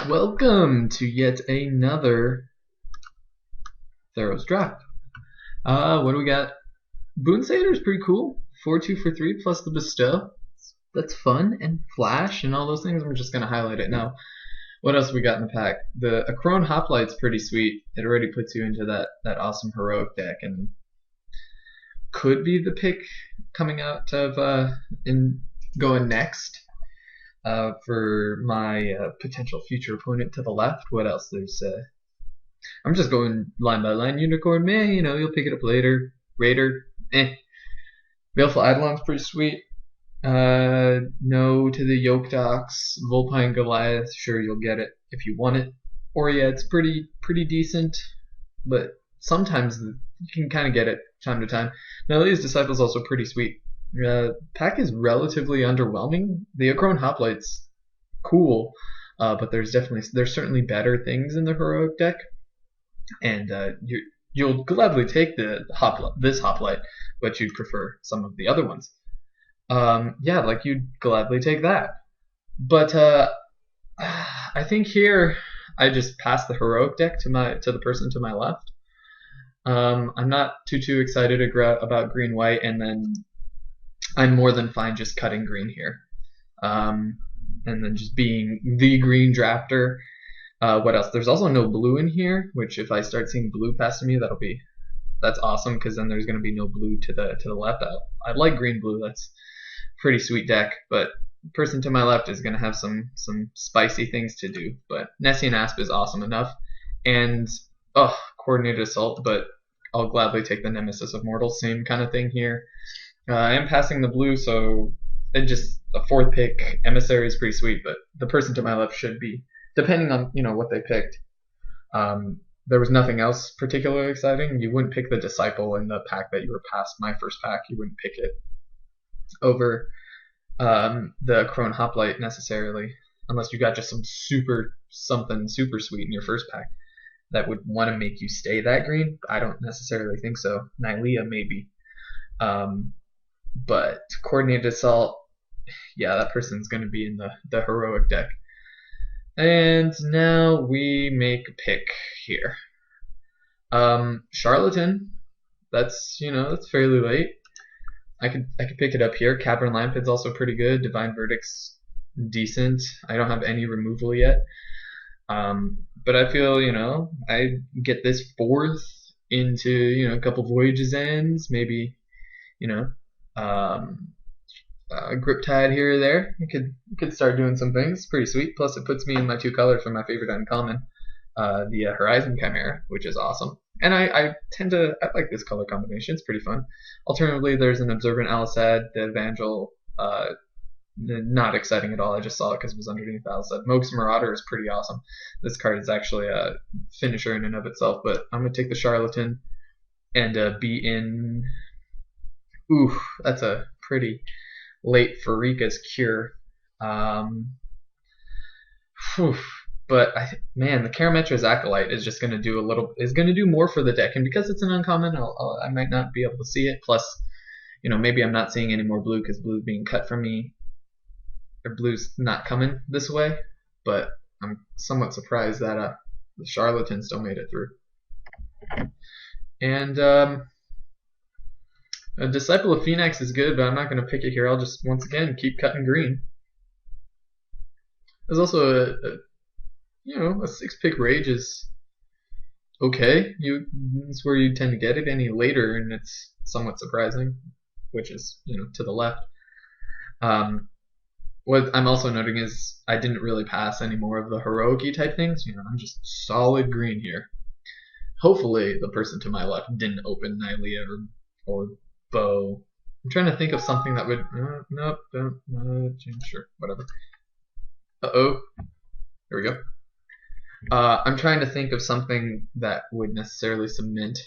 Welcome to yet another Theros draft. What do we got? Boon Satyr is pretty cool. 4/2 for 3 plus the bestow. That's fun, and flash and all those things. I'm just gonna highlight it now. What else we got in the pack? The Acrone Hoplite's pretty sweet. It already puts you into that awesome heroic deck, and could be the pick coming out of in going next. For my potential future opponent to the left. What else? I'm just going line by line. Unicorn, meh, you'll pick it up later. Raider, eh. Baleful Eidolon's pretty sweet. No to the Yoked Ox. Vulpine Goliath, sure, you'll get it if you want it. Or yeah, it's pretty decent, but sometimes you can kind of get it time to time. Nylea's Disciple's also pretty sweet. Pack is relatively underwhelming. The Acrone Hoplite's cool, but there's certainly better things in the heroic deck, and you'll gladly take this Hoplite, but you'd prefer some of the other ones. Yeah, like you'd gladly take that. But I think here I just pass the heroic deck to the person to my left. I'm not too excited about green white, and then I'm more than fine just cutting green here. And then just being the green drafter. What else? There's also no blue in here, which if I start seeing blue past me, that's awesome, because then there's going to be no blue to the left. I like green blue. That's a pretty sweet deck, but the person to my left is going to have some spicy things to do. But Nessian Asp is awesome enough, and Coordinated Assault, but I'll gladly take the Nemesis of Mortals. Same kind of thing here. I am passing the blue, so just a fourth pick. Emissary is pretty sweet, but the person to my left should be, depending on what they picked. There was nothing else particularly exciting. You wouldn't pick the Disciple in the pack that you were past my first pack. You wouldn't pick it over the Acrone Hoplite necessarily, unless you got just something super sweet in your first pack that would want to make you stay that green. I don't necessarily think so. Nylea maybe. But Coordinated Assault, yeah, that person's going to be in the heroic deck. And now we make a pick here. Charlatan, that's fairly late. I could pick it up here. Cavern Lampid's also pretty good. Divine Verdict's decent. I don't have any removal yet. But I feel, I get this fourth into, a couple Voyages ends, maybe, Griptide here or there. You could start doing some things. Pretty sweet. Plus, it puts me in my two colors for my favorite uncommon, the Horizon Chimera, which is awesome. And I like this color combination. It's pretty fun. Alternatively, there's an Observant Alisad, the Evangel. Not exciting at all. I just saw it because it was underneath Alisad. Mogus Marauder is pretty awesome. This card is actually a finisher in and of itself, but I'm going to take the Charlatan and be in. Ooh, that's a pretty late Farika's Cure. But man, the Karametra's Acolyte is just going to do more for the deck, and because it's an uncommon, I might not be able to see it. Plus, maybe I'm not seeing any more blue because blue's being cut from me, or blue's not coming this way. But I'm somewhat surprised that the Charlatan still made it through. And a Disciple of Phoenix is good, but I'm not going to pick it here. I'll just, once again, keep cutting green. There's also a 6-pick Rage is okay. It's where you tend to get it. Any later, and it's somewhat surprising, which is, to the left. What I'm also noting is I didn't really pass any more of the heroic-y type things. I'm just solid green here. Hopefully, the person to my left didn't open Nylea or Bow. I'm trying to think of something that would. Nope, don't. Sure, whatever. There we go. I'm trying to think of something that would necessarily cement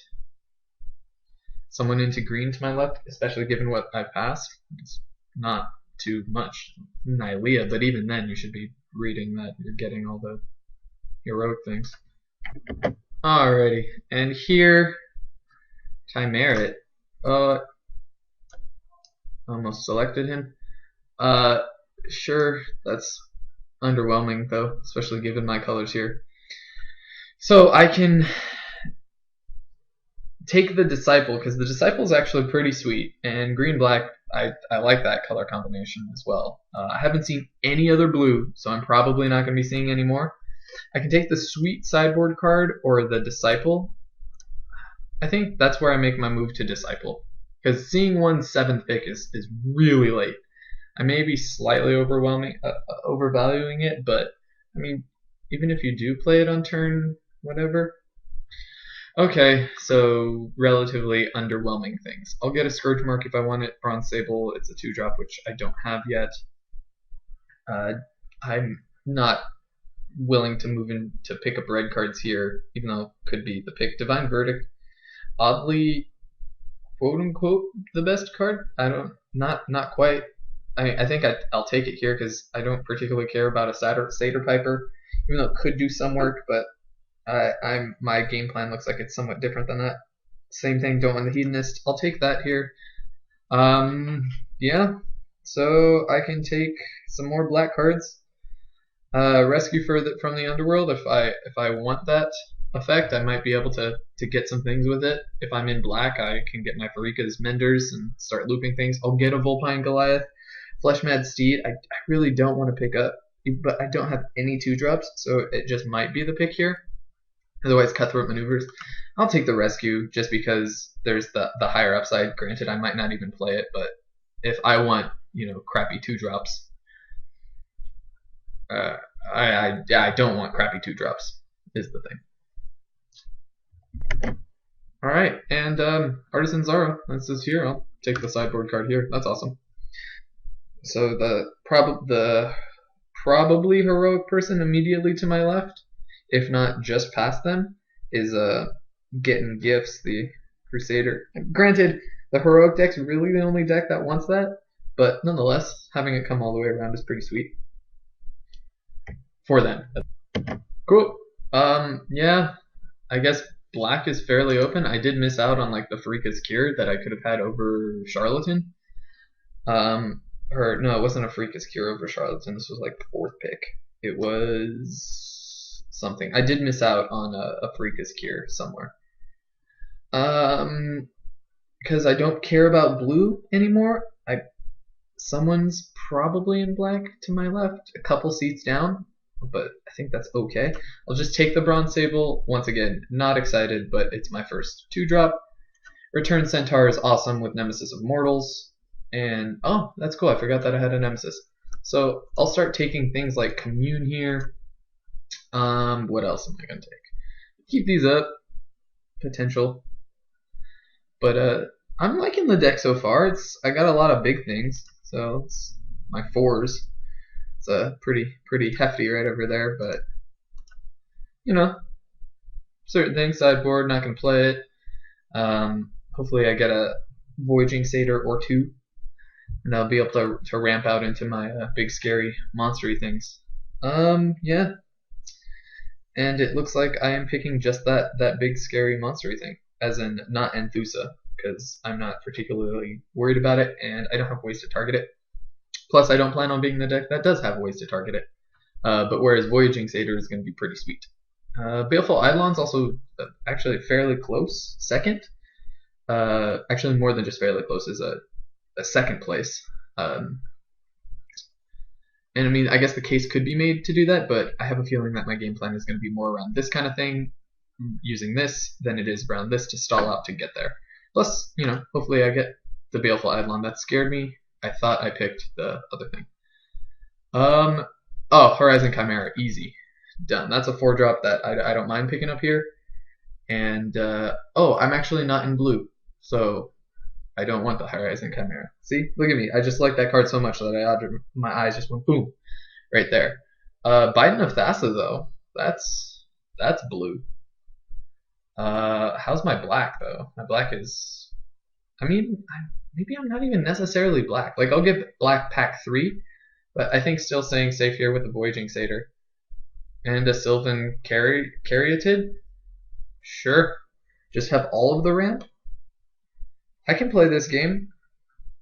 someone into green to my left, especially given what I passed. It's not too much Nylea, but even then you should be reading that you're getting all the heroic things. Alrighty, and here, Chimera. Almost selected him. Sure, that's underwhelming though, especially given my colors here. So I can take the Disciple, because the Disciple is actually pretty sweet, and green-black, I like that color combination as well. I haven't seen any other blue, so I'm probably not going to be seeing any more. I can take the Sweet sideboard card or the Disciple. I think that's where I make my move to Disciple, because seeing one's 7th pick is really late. I may be slightly overvaluing it, but I mean, even if you do play it on turn whatever. Okay, so relatively underwhelming things. I'll get a Scourge Mark if I want it. Bronze Sable, it's a 2-drop, which I don't have yet. I'm not willing to move in to pick up red cards here, even though it could be the pick. Divine Verdict, oddly, quote unquote, the best card. Not quite. I think I'll take it here because I don't particularly care about a Satyr Piper, even though it could do some work, but my game plan looks like it's somewhat different than that. Same thing, don't want the Hedonist. I'll take that here. Yeah. So I can take some more black cards. Rescue from the Underworld. If I want that effect, I might be able to get some things with it. If I'm in black, I can get my Farika's Menders and start looping things. I'll get a Vulpine Goliath. Fleshmad Steed, I really don't want to pick up, but I don't have any 2-drops, so it just might be the pick here. Otherwise, Cutthroat Maneuvers. I'll take the Rescue just because there's the higher upside. Granted, I might not even play it, but if I want, crappy 2-drops, I don't want crappy 2-drops, is the thing. Alright, and Artisan Zara, this is here. I'll take the sideboard card here. That's awesome. So the probably heroic person immediately to my left, if not just past them, is getting gifts, the Crusader. Granted, the heroic deck's really the only deck that wants that, but nonetheless, having it come all the way around is pretty sweet. For them. Cool. Yeah, I guess black is fairly open. I did miss out on like the Farika's Cure that I could have had over Charlatan. Or no, it wasn't a Farika's Cure over Charlatan. This was like the 4th pick. It was something. I did miss out on a Farika's Cure somewhere. Because I don't care about blue anymore. Someone's probably in black to my left, a couple seats down, but I think that's okay. I'll just take the Bronze Sable. Once again, not excited, but it's my first 2-drop. Return Centaur is awesome with Nemesis of Mortals. And, oh, that's cool. I forgot that I had a Nemesis. So I'll start taking things like Commune here. What else am I going to take? Keep these up. Potential. But I'm liking the deck so far. I got a lot of big things. So it's my 4s. It's pretty hefty right over there. But, certain things. Sideboard, not going to play it. Hopefully I get a Voyaging Satyr or 2. And I'll be able to ramp out into my big scary monstery things. Yeah. And it looks like I am picking just that big scary monstery thing, as in not Enthusa, because I'm not particularly worried about it, and I don't have ways to target it. Plus, I don't plan on being the deck that does have ways to target it. But whereas Voyaging Satyr is going to be pretty sweet. Baleful Eidolon's also actually fairly close, second. Actually, more than just fairly close, is a 2nd place. And I mean, I guess the case could be made to do that, but I have a feeling that my game plan is going to be more around this kind of thing, using this, than it is around this to stall out to get there. Plus, hopefully I get the Baleful Eidolon. That scared me. I thought I picked the other thing. Oh, Horizon Chimera, easy. Done. That's a 4-drop that I don't mind picking up here. And, oh, I'm actually not in blue, so I don't want the Horizon Chimera. See? Look at me. I just like that card so much that my eyes just went boom right there. Biden of Thassa, though. That's blue. How's my black, though? My black is... I mean, maybe I'm not even necessarily black. Like, I'll get black pack 3, but I think still staying safe here with the Voyaging Satyr. And a Sylvan Caryatid? Sure. Just have all of the ramp? I can play this game.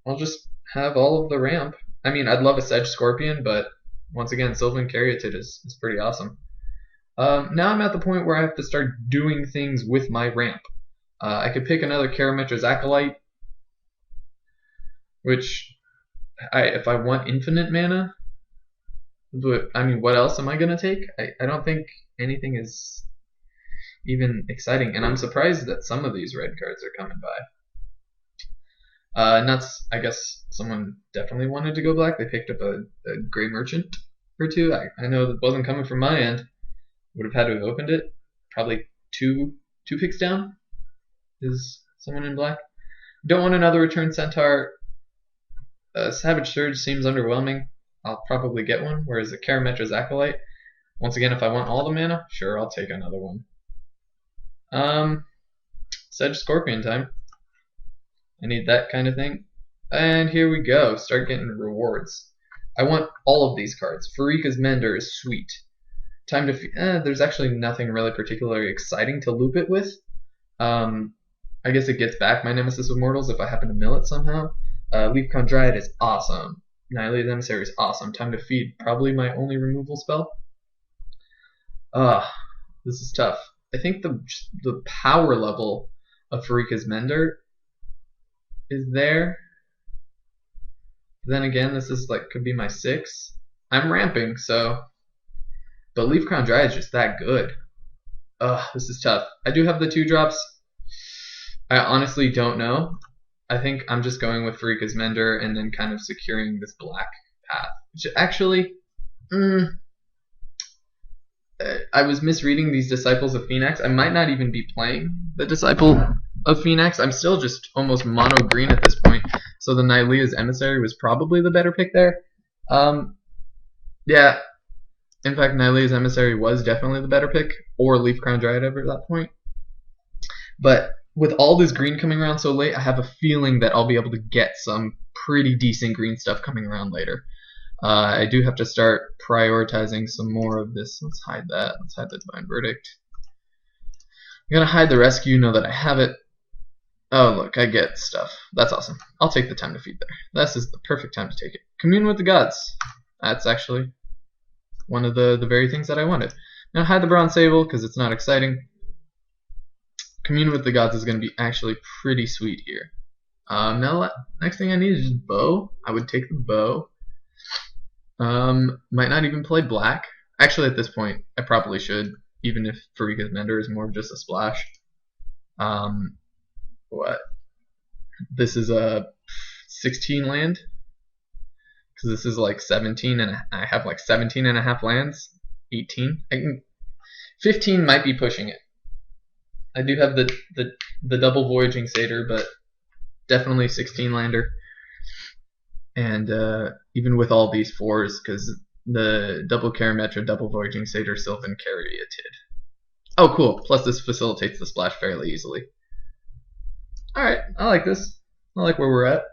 I'll just have all of the ramp. I mean, I'd love a Sedge Scorpion, but once again, Sylvan Caryatid is pretty awesome. Now I'm at the point where I have to start doing things with my ramp. I could pick another Karametra's Acolyte, which, if I want infinite mana, but I mean, what else am I gonna take? I don't think anything is even exciting, and I'm surprised that some of these red cards are coming by. Nuts. I guess someone definitely wanted to go black. They picked up a Gray Merchant or two. I know that wasn't coming from my end. Would have had to have opened it. Probably two picks down is someone in black. Don't want another Return Centaur. Savage Surge seems underwhelming. I'll probably get one. Whereas a Karametra's Acolyte, once again, if I want all the mana, sure, I'll take another one. Sedge Scorpion time. I need that kind of thing. And here we go. Start getting rewards. I want all of these cards. Farika's Mender is sweet. Time to there's actually nothing really particularly exciting to loop it with. I guess it gets back my Nemesis of Mortals if I happen to mill it somehow. Leafcrown Dryad is awesome. Nylea's Emissary is awesome. Time to Feed, probably my only removal spell. This is tough. I think the power level of Farika's Mender is there. Then again, this is like could be my 6. I'm ramping, so. But Leafcrown Dryad is just that good. This is tough. I do have the 2 drops. I honestly don't know. I think I'm just going with Farika's Mender and then kind of securing this black path. Which actually, I was misreading these Disciples of Phoenix. I might not even be playing the Disciple of Phoenix. I'm still just almost mono green at this point. So the Nylea's Emissary was probably the better pick there. Yeah. In fact, Nylea's Emissary was definitely the better pick, or Leafcrown Dryad at that point. But with all this green coming around so late, I have a feeling that I'll be able to get some pretty decent green stuff coming around later. I do have to start prioritizing some more of this. Let's hide that. Let's hide the Divine Verdict. I'm going to hide the Rescue, know that I have it. Oh, look, I get stuff. That's awesome. I'll take the Time to Feed there. This is the perfect time to take it. Commune with the Gods. That's actually one of the very things that I wanted. Now hide the Bronze Sable because it's not exciting. Commune with the Gods is going to be actually pretty sweet here. Now next thing I need is just bow. I would take the bow. Might not even play black. Actually, at this point, I probably should, even if Farika's Mender is more of just a splash. What? This is a 16 land. Because this is like 17, and I have like 17 and a half lands. 18. 15 might be pushing it. I do have the double Voyaging Satyr, but definitely 16 lander. And even with all these 4s, because the double Karametra, double Voyaging Satyr, Sylvan Caryatid. Oh, cool. Plus this facilitates the splash fairly easily. Alright, I like this. I like where we're at.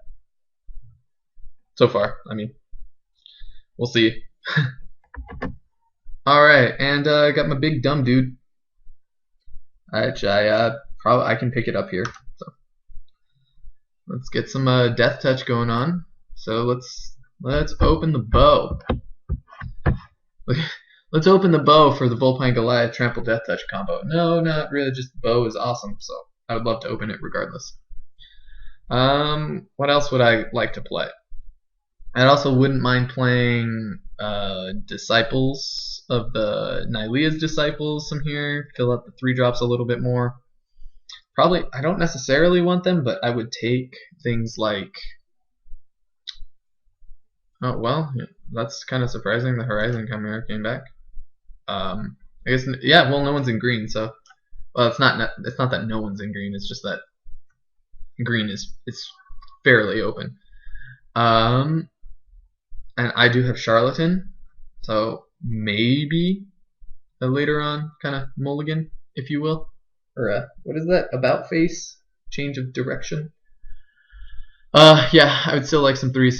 So far, I mean. We'll see. Alright, and I got my big dumb dude. Which I can pick it up here. So let's get some Death Touch going on. So let's open the bow. Let's open the bow for the Vulpine Goliath Trample Death Touch combo. No, not really. Just the bow is awesome, so I would love to open it regardless. What else would I like to play? I also wouldn't mind playing Disciples of the Nylea's Disciples some here. Fill up the 3 drops a little bit more. Probably, I don't necessarily want them, but I would take things like. Oh well, that's kind of surprising. The Horizon Chimera came back. I guess yeah. Well, no one's in green, so it's not. It's not that no one's in green. It's just that green is fairly open. And I do have Charlatan, so maybe a later on kind of mulligan, if you will, or what is that? About face, change of direction. Yeah, I would still like some 3s.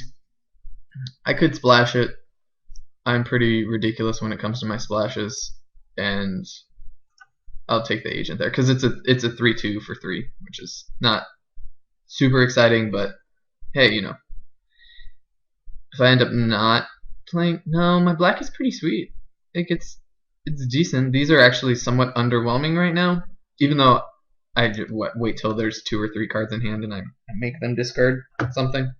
I could splash it. I'm pretty ridiculous when it comes to my splashes, and I'll take the agent there because it's a 3/2 for 3, which is not super exciting, but hey, you know, if I end up not playing. No, my black is pretty sweet. It's decent. These are actually somewhat underwhelming right now, even though I wait till there's 2 or 3 cards in hand and I make them discard something.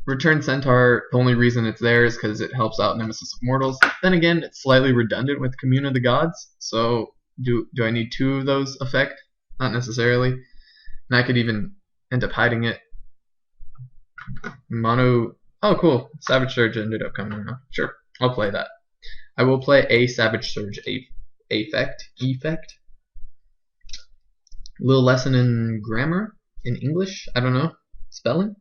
Return Centaur, the only reason it's there is because it helps out Nemesis of Mortals. Then again, it's slightly redundant with Commune of the Gods, so do I need 2 of those effect? Not necessarily. And I could even end up hiding it. Mono. Oh, cool. Savage Surge ended up coming around. Sure, I'll play that. I will play a Savage Surge effect. Little lesson in grammar, in English. I don't know. Spelling.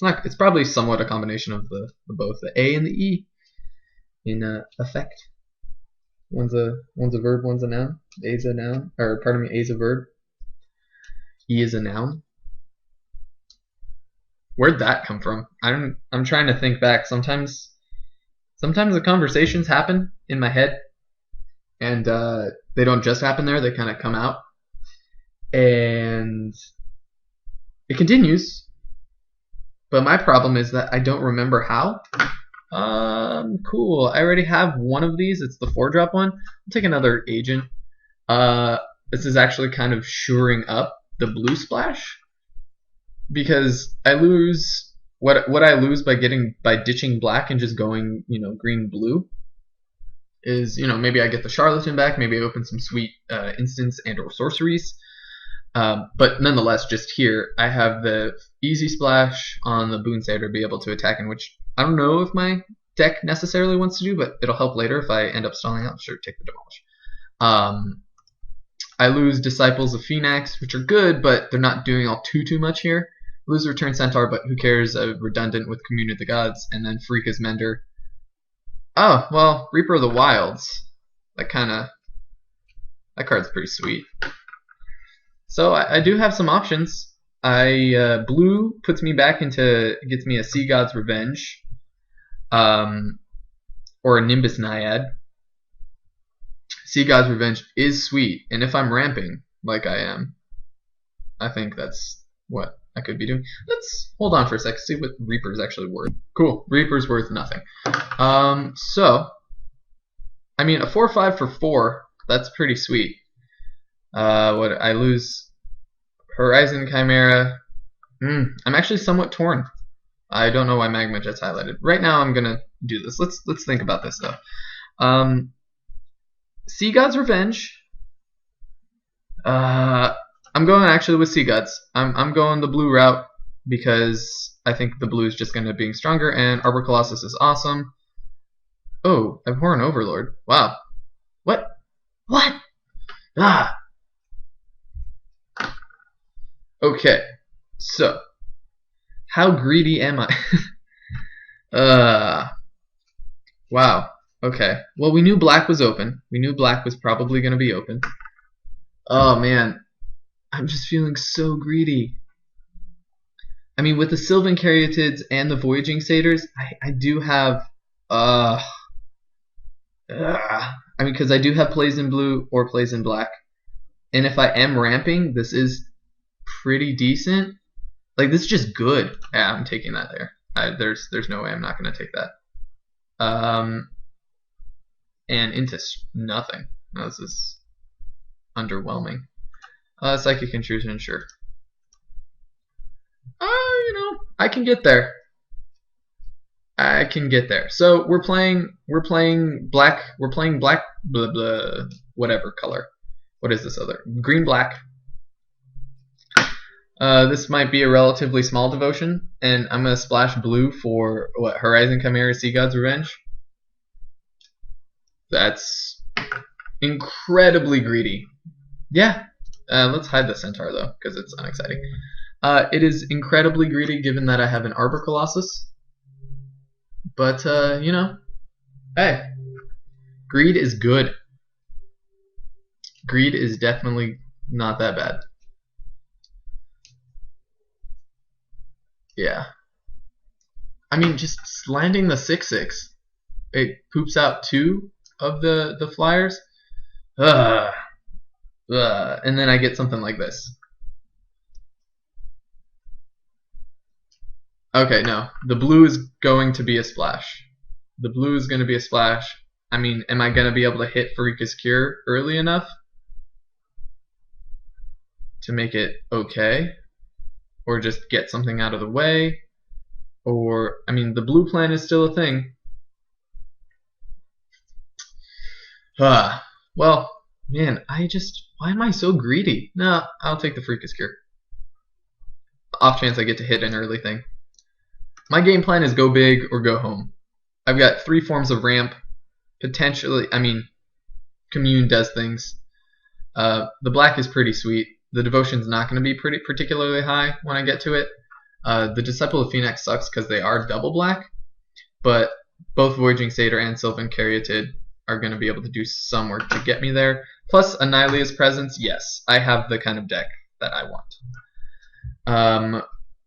It's probably somewhat a combination of the both the A and the E in effect. One's a verb, one's a noun. A's a noun, or pardon me, A's a verb. E is a noun. Where'd that come from? I'm trying to think back. Sometimes the conversations happen in my head, and they don't just happen there. They kind of come out, and it continues. But my problem is that I don't remember how. Cool. I already have one of these. It's the 4-drop one. I'll take another agent. This is actually kind of shoring up the blue splash, because I lose what I lose by ditching black and just going, green blue is, maybe I get the charlatan back, maybe I open some sweet instants and or sorceries. But nonetheless, just here I have the easy splash on the Boonsayer to be able to attack, in which I don't know if my deck necessarily wants to do, but it'll help later if I end up stalling out. Sure, take the Demolish. I lose Disciples of Phoenix, which are good, but they're not doing all too much here. Lose Return Centaur, but who cares? Redundant with Commune of the Gods, and then Freaka's Mender. Oh, well, Reaper of the Wilds. That card's pretty sweet. So I do have some options. Blue puts me back gets me a Sea God's Revenge, or a Nimbus Naiad. Sea God's Revenge is sweet, and if I'm ramping like I am, I think that's what I could be doing. Let's hold on for a sec, see what Reaper's actually worth. Cool, Reaper's worth nothing. So, I mean, a 4/5 for 4, that's pretty sweet. What I lose Horizon Chimera. I'm actually somewhat torn. I don't know why Magma Jet's highlighted. Right now I'm gonna do this. Let's think about this though. Sea God's Revenge. I'm going actually with Sea Gods. I'm going the blue route because I think the blue is just gonna be stronger, and Arbor Colossus is awesome. Oh, Abhorrent Overlord. Wow. What? Ah. Okay, so how greedy am I? Wow. Okay. Well, we knew black was open. We knew black was probably going to be open. Oh man, I'm just feeling so greedy. I mean, with the Sylvan Caryatids and the Voyaging Satyrs, I do have. I mean, because I do have plays in blue or plays in black, and if I am ramping, this is pretty decent. Like, this is just good. Yeah, I'm taking that there. There's no way I'm not going to take that. And into nothing. No, this is underwhelming. Psychic Intrusion, sure. I can get there. So we're playing black. We're playing black. Blah blah. Whatever color. What is this other? Green black. This might be a relatively small devotion, and I'm gonna splash blue for what? Horizon Chimera, Sea God's Revenge. That's incredibly greedy. Yeah. Let's hide the Centaur though, because it's unexciting. It is incredibly greedy, given that I have an Arbor Colossus. But hey, greed is good. Greed is definitely not that bad. Yeah. I mean, just landing the 6/6, it poops out 2 of the flyers. And then I get something like this. Okay, no. The blue is going to be a splash. The blue is going to be a splash. I mean, am I going to be able to hit Farika's Cure early enough to make it okay? Or just get something out of the way? Or, I mean, the blue plan is still a thing. Well, man, why am I so greedy? No, I'll take the Farika's Cure. Off chance I get to hit an early thing. My game plan is go big or go home. I've got 3 forms of ramp. Potentially, I mean, Commune does things. The black is pretty sweet. The devotion's not going to be particularly high when I get to it. The Disciple of Phoenix sucks because they are double black, but both Voyaging Satyr and Sylvan Caryatid are going to be able to do some work to get me there. Plus, Annihila's Presence, yes, I have the kind of deck that I want.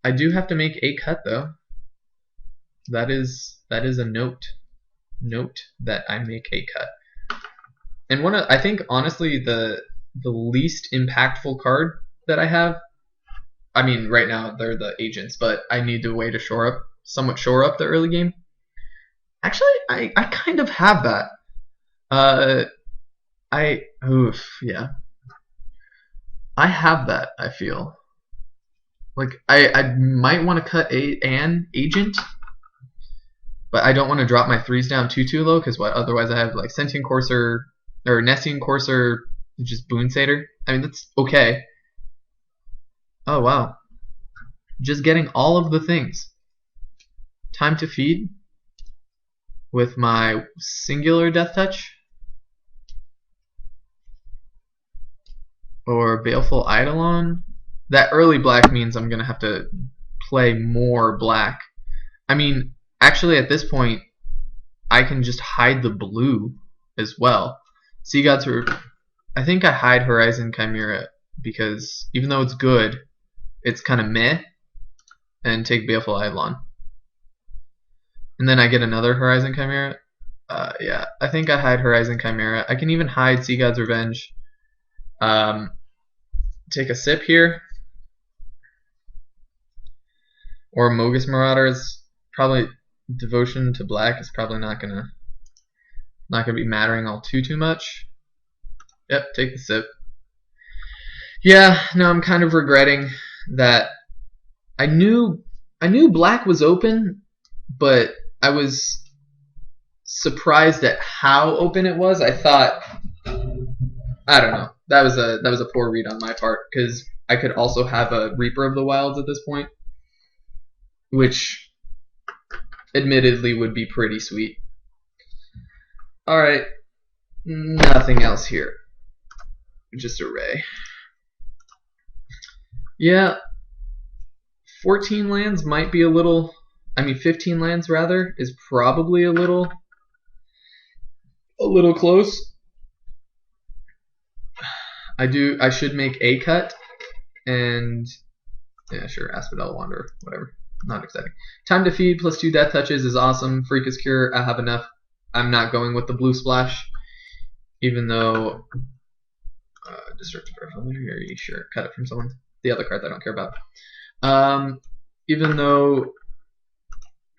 I do have to make a cut though. That is a note that I make a cut. And I think honestly the least impactful card that I have, I mean right now they're the agents, but I need a way to somewhat shore up the early game. Actually, I kind of have that. Yeah. I have that, I feel. Like I might want to cut an agent, but I don't want to drop my 3s down too low, because otherwise I have like Sentient Courser or Nessian Courser, just Boon Satyr. I mean, that's okay. Oh wow. Just getting all of the things. Time to Feed with my singular Death Touch. Or Baleful Eidolon. That early black means I'm going to have to play more black. I mean, actually at this point, I can just hide the blue as well. Sea Gods I think I hide Horizon Chimera because even though it's good, it's kind of meh, and take Baleful Eidolon. And then I get another Horizon Chimera. Yeah, I think I hide Horizon Chimera. I can even hide Sea God's Revenge. Take a sip here. Or Mogus Marauders. Probably Devotion to Black is probably not gonna be mattering all too much. Yep, take the sip. Yeah, no, I'm kind of regretting that. I knew black was open, but I was surprised at how open it was. I thought, I don't know. That was a poor read on my part, because I could also have a Reaper of the Wilds at this point, which admittedly would be pretty sweet. Alright, nothing else here. Just Array. Yeah, 14 lands might be a little, 15 lands rather, is probably a little close. I should make a cut, and yeah, sure, Asphodel Wanderer, whatever. Not exciting. Time to Feed plus 2 Death Touches is awesome. Farika's Cure, I have enough. I'm not going with the blue splash, even though Destructive Familiar, sure, cut it from someone. The other cards I don't care about. Even though,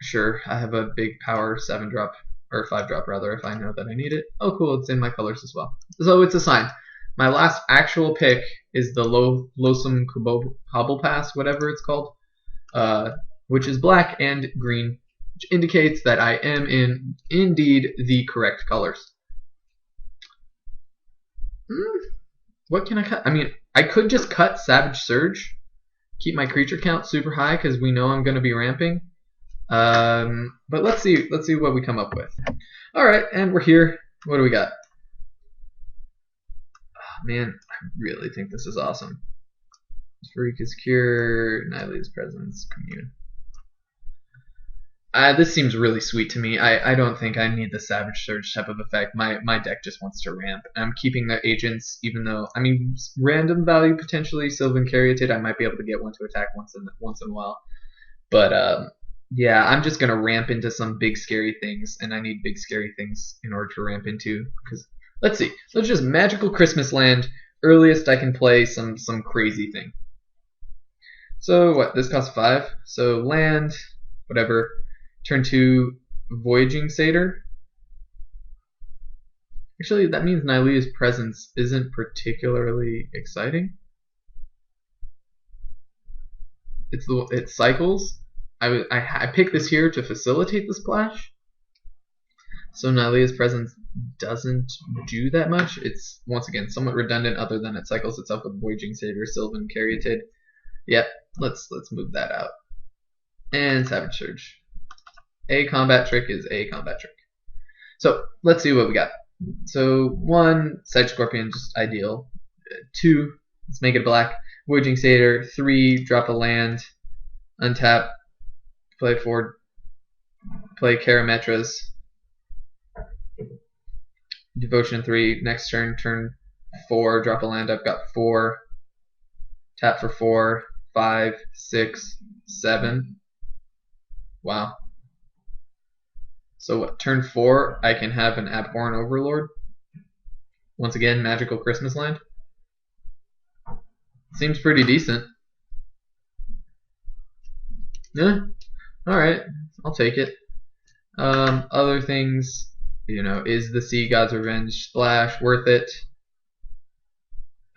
sure, I have a big power 7-drop, or 5-drop rather, if I know that I need it. Oh cool, it's in my colors as well. So it's a sign. My last actual pick is the Loathsome Cobble Pass, whatever it's called, which is black and green, which indicates that I am in indeed the correct colors. What can I cut? I mean, I could just cut Savage Surge, keep my creature count super high because we know I'm going to be ramping. But let's see what we come up with. All right, and we're here. What do we got? Oh, man, I really think this is awesome. Farika's Cure, Annihila's Presence, Commune. This seems really sweet to me. I don't think I need the Savage Surge type of effect. My deck just wants to ramp. I'm keeping the agents, even though, random value potentially, Sylvan Caryatid, I might be able to get one to attack once in a while. But yeah, I'm just gonna ramp into some big scary things, and I need big scary things in order to ramp into. Because let's see, let's just Magical Christmas Land. Earliest I can play some crazy thing. So what? This costs 5. So land. whatever. Turn 2, Voyaging Satyr. Actually, that means Nylea's presence isn't particularly exciting. It cycles. I picked this here to facilitate the splash. So Nylea's presence doesn't do that much. It's, once again, somewhat redundant other than it cycles itself with Voyaging Satyr, Sylvan, Caryatid. Yep, let's move that out. And Savage Surge. A combat trick is a combat trick. So let's see what we got. So 1, Sedge Scorpion, just ideal. 2, let's make it black. Voyaging Satyr. 3, drop a land. Untap. Play 4. Play Karametras. Devotion 3. Next turn, turn 4, drop a land. I've got 4. Tap for 4. 5, 6, 7. Wow. So what, turn 4, I can have an Abhorrent Overlord. Once again, Magical Christmas Land. Seems pretty decent. Yeah, alright, I'll take it. Other things, you know, is the Sea God's Revenge splash worth it?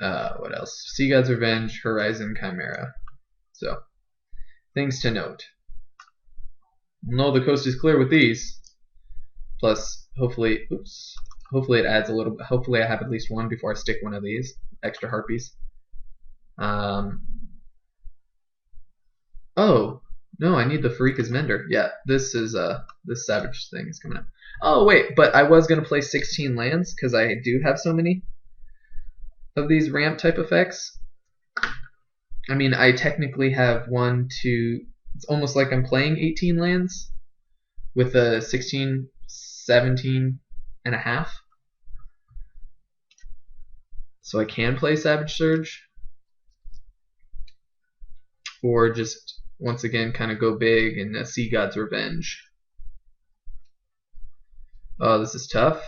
What else? Sea God's Revenge, Horizon Chimera. So, things to note. No, the coast is clear with these. Plus, hopefully, hopefully it adds a little bit. Hopefully I have at least one before I stick one of these extra harpies. Oh, no, I need the Farika's Mender. Yeah, this is this Savage thing is coming up. Oh wait, but I was gonna play 16 lands because I do have so many of these ramp type effects. I mean, I technically have 1, 2. It's almost like I'm playing 18 lands with a 16, 17 and a half. So I can play Savage Surge, or just once again kind of go big and Sea God's Revenge. Oh, this is tough.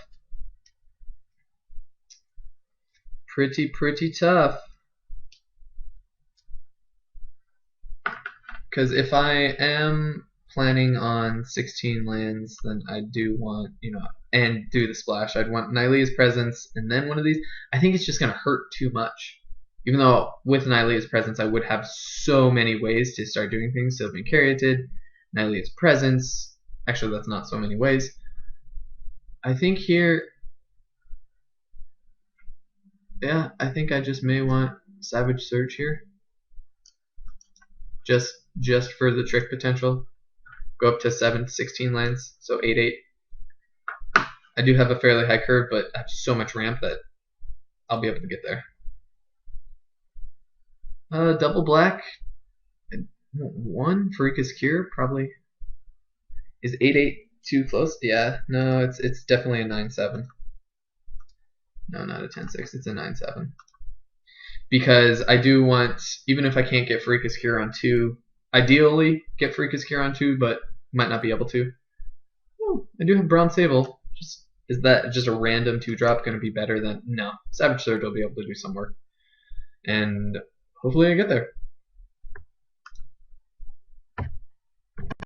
Pretty tough. Because if I am planning on 16 lands, then I do want, you know, and do the splash, I'd want Nylea's Presence and then one of these. I think it's just going to hurt too much. Even though with Nylea's Presence I would have so many ways to start doing things. Sylvan Caryatid, Nylea's Presence. Actually, that's not so many ways. I think here, yeah, I think I just may want Savage Surge here. Just for the trick potential. Go up to 7, 16 lands, so 8, 8. I do have a fairly high curve, but I have so much ramp that I'll be able to get there. Double black. 1 Farika's Cure probably. Is 8, 8 too close? Yeah, no, it's definitely a 9, 7. No, not a 10, 6. It's a 9, 7. Because I do want, even if I can't get Farika's Cure on 2, ideally get Farika's Cure on 2, but might not be able to. Oh, I do have Bronze Sable. Is that just a random 2-drop going to be better than? No. Savage Surge will be able to do some work. And hopefully I get there.